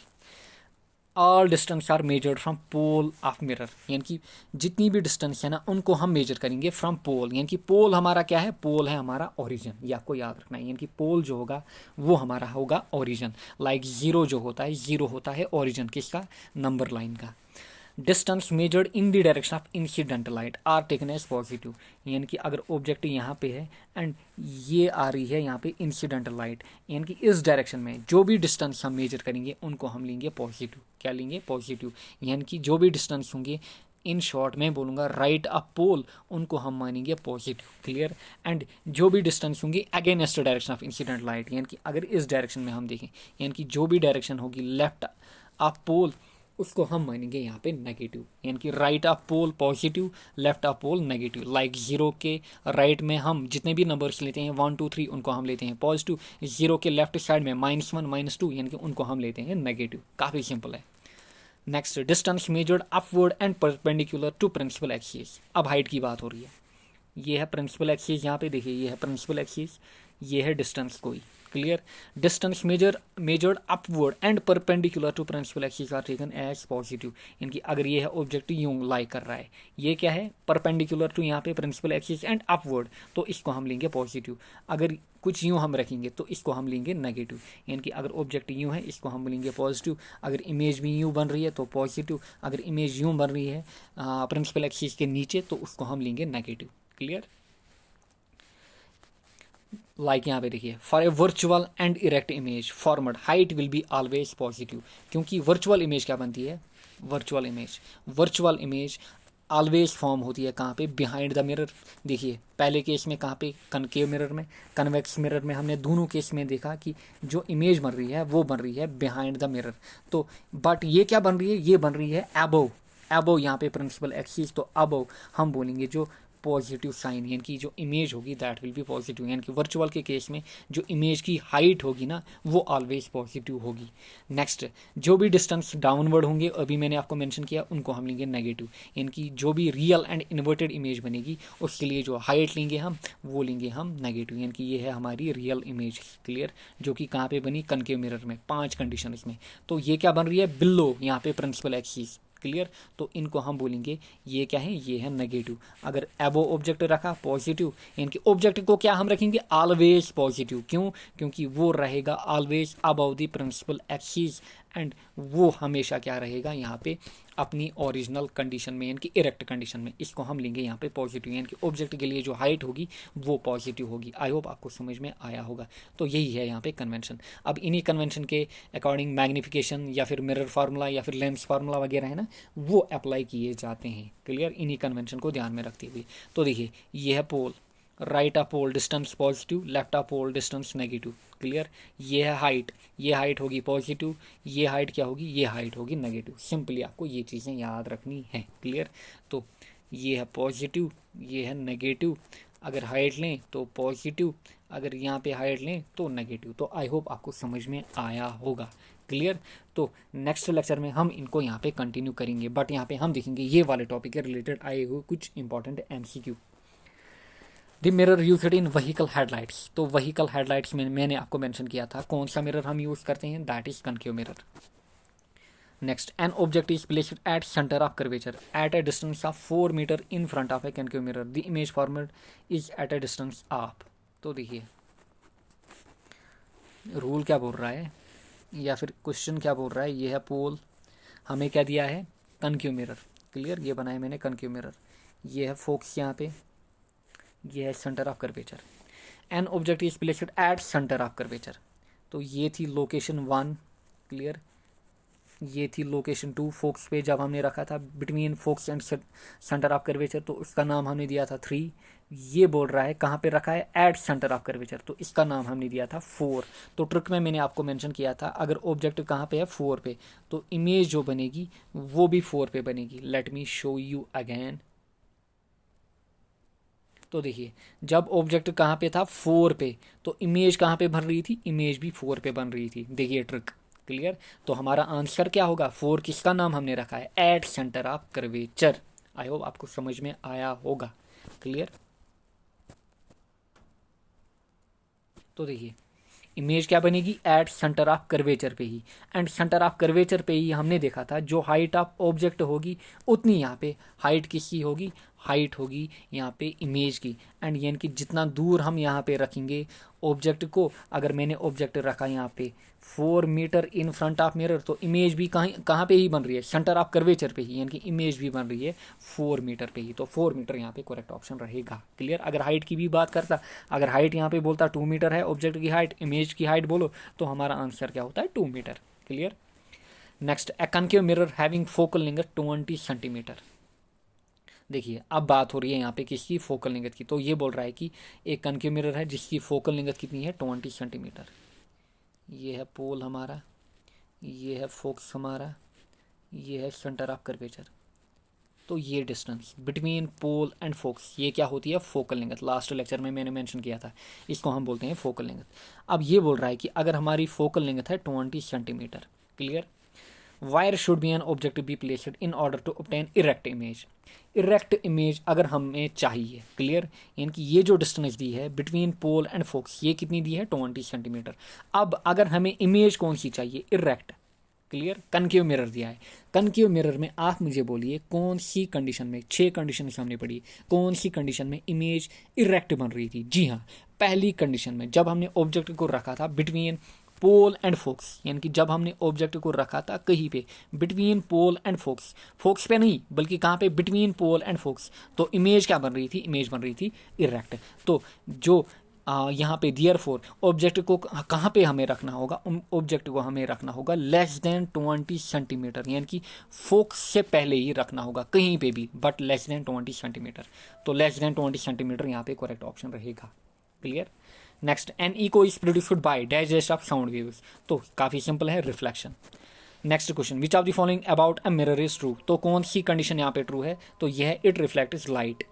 All distance are measured from pole of mirror, यानी कि जितनी भी डिस्टेंस है ना उनको हम मेजर करेंगे फ्रॉम पोल, यानी कि पोल हमारा क्या है, पोल है हमारा ओरिजिन, ये आपको याद रखना है। यानी कि पोल जो होगा वो हमारा होगा ओरिजिन, लाइक जीरो जो होता है, जीरो होता है ओरिजिन किसका, नंबर लाइन का। Distance measured in the direction of incident light are taken as positive, यानी कि अगर ऑब्जेक्ट यहाँ पे है एंड ये आ रही है यहाँ पे इंसिडेंट लाइट, यानी कि इस डायरेक्शन में जो भी डिस्टेंस हम मेजर करेंगे उनको हम लेंगे पॉजिटिव, क्या लेंगे, पॉजिटिव। यानी कि जो भी डिस्टेंस होंगे, इन शॉर्ट में बोलूँगा राइट अप पोल, उनको हम मानेंगे पॉजिटिव, क्लियर। एंड जो भी डिस्टेंस होंगी against direction of incident light, यानी कि अगर इस डायरेक्शन में हम देखें, यानी कि जो भी डायरेक्शन होगी लेफ्ट अप पोल, उसको हम मानेंगे यहाँ पे नेगेटिव, यानी कि right of pole positive, left of pole negative. Like zero के राइट में हम जितने भी नंबर्स लेते हैं 1 2 3 उनको हम लेते हैं पॉजिटिव, जीरो के लेफ्ट साइड में -1 -2 यानी कि उनको हम लेते हैं नेगेटिव। काफ़ी सिंपल है। Next, distance measured upward and perpendicular to principal axis. अब हाइट की बात हो रही है, ये है प्रिंसिपल एक्सिस, यहाँ पे देखिए ये है प्रिंसिपल एक्सिस, ये है डिस्टेंस कोई, clear. Distance measured upward and perpendicular to principal axis are taken as positive, यानी कि अगर ये है ऑब्जेक्ट यूं लाई कर रहा है, ये क्या है, परपेंडिकुलर टू यहाँ पे प्रिंसिपल एक्सिस एंड अपवर्ड, तो इसको हम लेंगे पॉजिटिव। अगर कुछ यूं हम रखेंगे तो इसको हम लेंगे नेगेटिव, यानी कि अगर ऑब्जेक्ट यूं है इसको हम लेंगे पॉजिटिव, अगर इमेज भी यूं बन रही है तो पॉजिटिव, अगर इमेज यूं बन रही है प्रिंसिपल एक्सिस के नीचे तो उसको हम लेंगे नेगेटिव, क्लियर। लाइक यहाँ पे देखिए, for a virtual and erect image format height will be always positive, क्योंकि वर्चुअल इमेज क्या बनती है, वर्चुअल इमेज ऑलवेज फॉर्म होती है कहाँ पे, बिहाइंड द मिरर। देखिए पहले केस में कहाँ पे, कनकेव मिरर में, कन्वेक्स मिरर में, हमने दोनों केस में देखा कि जो इमेज बन रही है वो बन रही है बिहाइंड द मिरर। तो बट ये क्या बन रही है, ये बन रही है एबोव यहाँ पे प्रिंसिपल एक्सिस, तो अबोव हम बोलेंगे जो पॉजिटिव साइन, यानी कि जो इमेज होगी दैट विल बी पॉजिटिव, यानी कि वर्चुअल के केस में जो इमेज की हाइट होगी ना वो ऑलवेज पॉजिटिव होगी। नेक्स्ट, जो भी डिस्टेंस डाउनवर्ड होंगे अभी मैंने आपको मेंशन किया उनको हम लेंगे नेगेटिव, यानी कि जो भी रियल एंड इन्वर्टेड इमेज बनेगी उसके लिए जो हाइट लेंगे हम वो लेंगे हम नेगेटिव, यानी कि ये है हमारी रियल इमेज, क्लियर, जो कि कहाँ पे बनी, कनकेव मिरर में, 5 कंडीशन इसमें। तो ये क्या बन रही है, बिलो यहाँ पे प्रिंसिपल एक्सिस, क्लियर। तो इनको हम बोलेंगे ये क्या है, ये है नेगेटिव। अगर एबो ऑब्जेक्ट रखा पॉजिटिव, यानी कि ऑब्जेक्ट को क्या हम रखेंगे, ऑलवेज पॉजिटिव, क्यों, क्योंकि वो रहेगा always above the principal axis, and वो हमेशा क्या रहेगा यहाँ पे अपनी ओरिजिनल कंडीशन में, यानी कि इरेक्ट कंडीशन में, इसको हम लेंगे यहाँ पे पॉजिटिव, यानी कि ऑब्जेक्ट के लिए जो हाइट होगी वो पॉजिटिव होगी। आई होप आपको समझ में आया होगा। तो यही है यहाँ पे कन्वेंशन। अब इन्हीं कन्वेंशन के अकॉर्डिंग मैग्निफिकेशन या फिर मिरर फार्मूला या फिर लेंस फार्मूला वगैरह है ना वो अप्लाई किए जाते हैं, क्लियर, इन्हीं कन्वेंशन को ध्यान में रखते हुए। तो देखिए ये है pole, right of pole distance positive, left of pole distance negative. Clear. ये है हाइट, ये हाइट होगी पॉजिटिव, ये हाइट क्या होगी, ये हाइट होगी नेगेटिव। सिंपली आपको ये चीज़ें याद रखनी है। क्लियर। तो ये है पॉजिटिव, ये है नेगेटिव। अगर हाइट लें तो पॉजिटिव, अगर यहाँ पे हाइट लें तो नेगेटिव। तो आई होप आपको समझ में आया होगा। क्लियर। तो नेक्स्ट लेक्चर में हम इनको यहाँ पे कंटिन्यू करेंगे, बट यहाँ पे हम देखेंगे ये वाले टॉपिक के रिलेटेड आए हुए कुछ important MCQ। The mirror used in vehicle headlights. तो व्हीकल हेडलाइट्स में मैंने आपको मेंशन किया था कौन सा मिरर हम यूज़ करते हैं, that is concave mirror. Next, an object is placed at centre of curvature at a distance of 4 metre in front of a concave mirror, the image format is at a distance of. तो देखिए rule क्या बोल रहा है या फिर question क्या बोल रहा है। ये है पोल, हमें क्या दिया है, कनकेव मिरर। क्लियर। ये बनाया मैंने कनकेव मिरर। ये है फोकस यहाँ पे, ये है centre of curvature. N object is placed at centre of curvature. तो ये थी लोकेशन 1। क्लियर। ये थी लोकेशन 2 फोक्स पे जब हमने रखा था between focus and centre of curvature, तो उसका नाम हमने दिया था 3। ये बोल रहा है कहाँ पे रखा है, एट सेंटर ऑफ कर्वेचर, तो इसका नाम हमने दिया था 4। तो ट्रिक में मैंने आपको मेंशन किया था अगर ऑब्जेक्ट कहाँ पे है, 4 पे, तो इमेज जो बनेगी वो भी 4 पे बनेगी। Let me show you again. तो देखिए जब ऑब्जेक्ट कहाँ पे था, 4 पे, तो इमेज कहाँ पे बन रही थी, इमेज भी 4 पे बन रही थी। देखिए ट्रिक। क्लियर। तो हमारा आंसर क्या होगा, 4 किसका नाम हमने रखा है, eight centre of curvature. I hope आपको समझ में आया होगा। क्लियर। तो देखिए इमेज क्या बनेगी, एट सेंटर ऑफ कर्वेचर पे ही, एंड सेंटर ऑफ कर्वेचर पे ही हमने देखा था जो हाइट ऑफ ऑब्जेक्ट होगी उतनी यहाँ पे हाइट किसकी होगी, हाइट होगी यहाँ पे इमेज की। एंड यानी कि जितना दूर हम यहाँ पे रखेंगे ऑब्जेक्ट को, अगर मैंने ऑब्जेक्ट रखा यहाँ पे 4 metre in front of mirror, तो इमेज भी कहाँ कहाँ पे ही बन रही है, सेंटर ऑफ कर्वेचर पे ही, यानी कि इमेज भी बन रही है 4 मीटर पे ही। तो 4 मीटर यहाँ पे करेक्ट ऑप्शन रहेगा। क्लियर। अगर हाइट की भी बात करता, अगर हाइट यहाँ पे बोलता 2 मीटर है ऑब्जेक्ट की हाइट, इमेज की हाइट बोलो, तो हमारा आंसर क्या होता है, 2 metre. Clear. Next, a concave mirror having focal length 20 centimetre. देखिए अब बात हो रही है यहाँ पे किसकी, फोकल लेंथ की। तो ये बोल रहा है कि एक कनकेव मिरर है जिसकी फोकल लेंथ कितनी है, 20 सेंटीमीटर। ये है पोल हमारा, ये है फोकस हमारा, ये है सेंटर ऑफ कर्वेचर। तो ये distance between pole and focus, ये क्या होती है, फोकल लेंथ। लास्ट लेक्चर में मैंने मेंशन किया था, इसको हम बोलते हैं फोकल लेंथ। अब ये बोल रहा है कि अगर हमारी फोकल लेंथ है 20 centimetre. Clear. Where should be an object be placed in order to obtain erect image. Erect image अगर हमें चाहिए, क्लियर, यानी कि ये जो डिस्टेंस दी है बिटवीन पोल एंड फोकस, ये कितनी दी है, 20 सेंटीमीटर। अब अगर हमें इमेज कौन सी चाहिए, इरेक्ट। क्लियर। कनकेव मिरर दिया है। कनकेव मिरर में आप मुझे बोलिए कौन सी कंडीशन में, 6 कंडीशन सामने पड़ी, कौन सी कंडीशन में इमेज इरेक्ट बन रही थी। जी हाँ, पहली कंडीशन में जब हमने ऑब्जेक्ट को रखा था बिटवीन पोल एंड फोक्स, यानी कि जब हमने ऑब्जेक्ट को रखा था कहीं पे between pole and focus, focus पे नहीं बल्कि कहाँ पे, बिटवीन पोल एंड फोक्स, तो इमेज क्या बन रही थी, इमेज बन रही थी इरेक्ट। तो जो यहाँ पे देयरफॉर ऑब्जेक्ट को कहाँ पे हमें रखना होगा, ऑब्जेक्ट को हमें रखना होगा लेस देन 20 सेंटीमीटर, यानी कि फोक्स से पहले ही रखना होगा कहीं पे भी, बट लेस देन 20 सेंटीमीटर। तो लेस देन 20 सेंटीमीटर यहाँ पे करेक्ट ऑप्शन रहेगा। Clear. Next, an echo is produced by digest of sound waves. तो काफ़ी सिंपल है, reflection. Next question, which of the following about a mirror is true. तो कौन सी condition यहाँ पे ट्रू है, तो यह है it reflects light.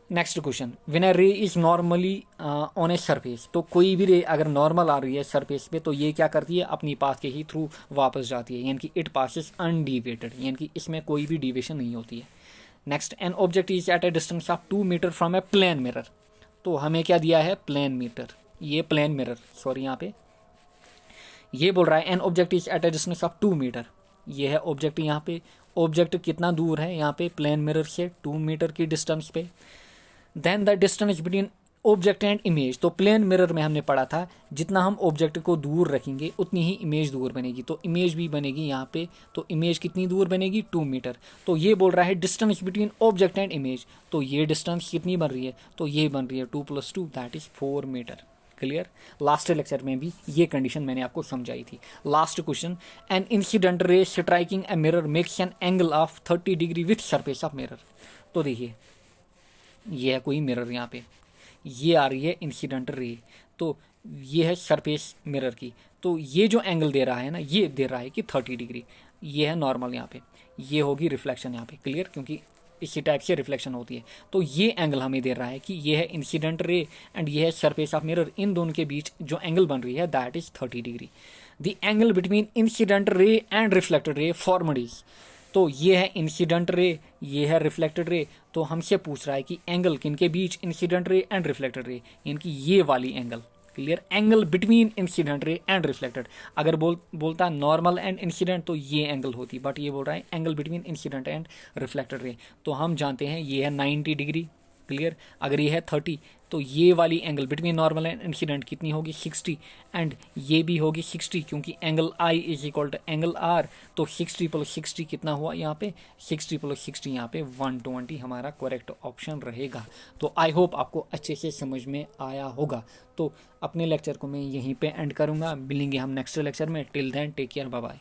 Next question, when a ray is normally on a surface. तो कोई भी रे अगर नॉर्मल आ रही है सरफेस पे, तो ये क्या करती है, अपनी पाथ के ही थ्रू वापस जाती है, यानी कि इट पासिस अनडिवेटेड, यानी कि इसमें कोई भी डिविएशन नहीं होती है। Next, an object is at a distance of 2 metre from a plane mirror. तो हमें क्या दिया है, प्लेन मीटर, ये प्लेन मिरर, सॉरी यहाँ पे ये बोल रहा है an object is at a distance of 2 metre. ये है ऑब्जेक्ट, यहाँ पे ऑब्जेक्ट कितना दूर है, यहाँ पे प्लेन मिरर से 2 मीटर की डिस्टेंस पे। Then the distance between object and image. तो प्लेन मिरर में हमने पढ़ा था जितना हम ऑब्जेक्ट को दूर रखेंगे उतनी ही इमेज दूर बनेगी, तो इमेज भी बनेगी यहाँ पे, तो इमेज कितनी दूर बनेगी, 2 मीटर। तो ये बोल रहा है distance between object and image, तो ये डिस्टेंस कितनी बन रही है, तो ये बन रही है 2 + 2 that is 4 metre. Clear. Last lecture में भी ये कंडीशन मैंने आपको समझाई थी। Last question, an incident ray striking a mirror makes an angle of 30 degree with surface of mirror. तो देखिए ये है कोई मिरर यहाँ पे, ये आ रही है इंसिडेंट रे। तो ये है सरफेस मिरर की। तो ये जो एंगल दे रहा है ना, ये दे रहा है कि 30 डिग्री। ये है नॉर्मल यहाँ पे, ये होगी रिफ्लेक्शन यहाँ पे, क्लियर, क्योंकि इसी टाइप से रिफ्लेक्शन होती है। तो ये एंगल हमें दे रहा है कि ये है इंसिडेंट रे एंड ये है सरफेस ऑफ मिरर, इन दोनों के बीच जो एंगल बन रही है that is 30 degree. The angle between incident ray and reflected रे फॉर्मड इज। तो ये है इंसिडेंट रे, ये है रिफ्लेक्टेड रे। तो हमसे पूछ रहा है कि एंगल किनके बीच, incident ray and reflected ray, इनकी ये वाली angle, clear, angle between incident ray and reflected. अगर बोलता नॉर्मल एंड इंसिडेंट तो ये एंगल होती, बट ये बोल रहा है angle between incident and reflected रे। तो हम जानते हैं ये है 90 डिग्री, क्लियर। अगर ये है 30 तो ये वाली angle between normal and incident कितनी होगी, 60, एंड ये भी होगी 60, क्योंकि angle I is equal to angle R. तो 60 + 60 कितना हुआ यहाँ पे, 60 + 60 यहाँ पे 120 हमारा करेक्ट ऑप्शन रहेगा। तो आई होप आपको अच्छे से समझ में आया होगा। तो अपने लेक्चर को मैं यहीं पे एंड करूँगा, मिलेंगे हम नेक्स्ट लेक्चर में। Till then take care, bye bye.